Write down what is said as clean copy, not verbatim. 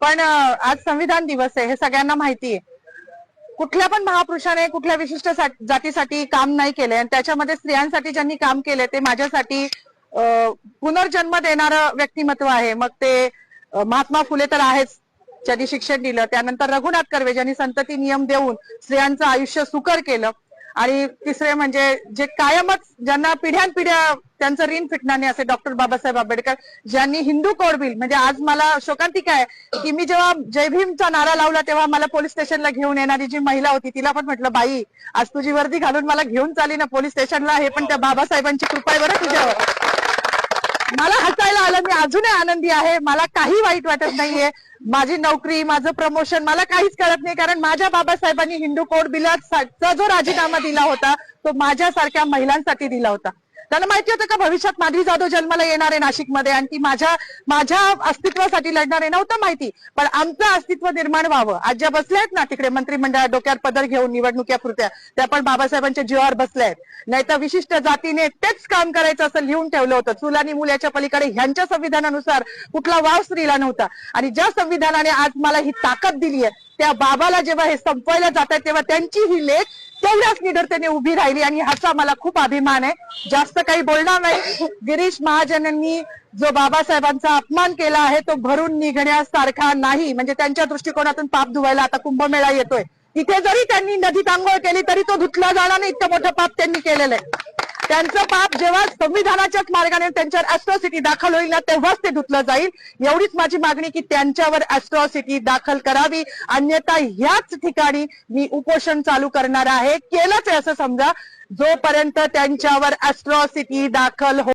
पण आज संविधान दिवस आहे हे सगळ्यांना माहिती आहे. कुठल्या पण महापुरुषाने कुठल्या विशिष्ट जातीसाठी काम नाही केले आणि त्याच्यामध्ये स्त्रियांसाठी ज्यांनी काम केले ते माझ्यासाठी पुनर्जन्म देणारं व्यक्तिमत्व आहे. मग ते महात्मा फुले तर आहेच, ज्यांनी शिक्षण दिलं. त्यानंतर रघुनाथ कर्वे ज्यांनी संतती नियम देऊन स्त्रियांचं आयुष्य सुकर केलं. आणि तिसरे म्हणजे जे कायमच ज्यांना पिढ्यानपिढ्या त्यांचं ऋण फिटणार नाही असे डॉक्टर बाबासाहेब आंबेडकर, ज्यांनी हिंदू कोड बिल म्हणजे आज मला शोकांतिका आहे की मी जेव्हा जय भीमचा नारा लावला तेव्हा मला पोलीस स्टेशनला घेऊन येणारी जी महिला होती तिला पण म्हटलं, बाई आज तुझी वर्दी घालून मला घेऊन चालली ना पोलीस स्टेशनला, हे पण त्या बाबासाहेबांची कृपा आहे बरं तुझ्यावर. मला हसायला आलं, मी अजूनही आनंदी आहे, मला काही वाईट वाटत नाहीये. माझी नोकरी, माझं प्रमोशन मला काहीच कळत नाही, कारण माझ्या बाबासाहेबांनी हिंदू कोड बिलाचा जो राजीनामा दिला होता तो माझ्यासारख्या महिलांसाठी दिला होता. त्यांना माहिती होतं का भविष्यात माधवी जाधव जन्माला येणार आहे नाशिकमध्ये आणि ती माझ्या अस्तित्वासाठी लढणार आहे, नव्हतं माहिती. पण आमचं अस्तित्व निर्माण व्हावं, आज ज्या बसल्या आहेत ना तिकडे मंत्रिमंडळात डोक्यावर पदर घेऊन निवडणुकीपुरत्या, त्या पण बाबासाहेबांच्या जीवावर बसल्या आहेत. नाही तर विशिष्ट जातीने तेच काम करायचं असं लिहून ठेवलं होतं. चूल आणि मूल याच्या पलीकडे ह्यांच्या संविधानानुसार कुठला वाव स्त्रीला नव्हता. आणि ज्या संविधानाने आज मला ही ताकद दिली आहे त्या बाबाला जेव्हा हे संपवायला जात आहे तेव्हा त्यांची ही लेख तेवढ्याच निडरतेने उभी राहिली आणि ह्याचा मला खूप अभिमान आहे. जास्त काही बोलणार नाही. गिरीश महाजनांनी जो बाबासाहेबांचा अपमान केला आहे तो भरून निघण्यासारखा नाही. म्हणजे त्यांच्या दृष्टिकोनातून पाप धुवायला आता कुंभमेळा येतोय, तिथे जरी त्यांनी नदीत आंघोळ केली तरी तो धुतला जाणार नाही, इतकं मोठं पाप त्यांनी केलेलं आहे. त्यांचं पाप जेव्हा संविधानाच्याच मार्गाने त्यांच्यावर ॲट्रॉसिटी दाखल होईल ना तेव्हाच ते धुतलं जाईल. एवढीच माझी मागणी की त्यांच्यावर ॲट्रॉसिटी दाखल करावी, अन्यथा ह्याच ठिकाणी मी उपोषण चालू करणार आहे. केलंच आहे असं समजा जोपर्यंत त्यांच्यावर ॲट्रॉसिटी दाखल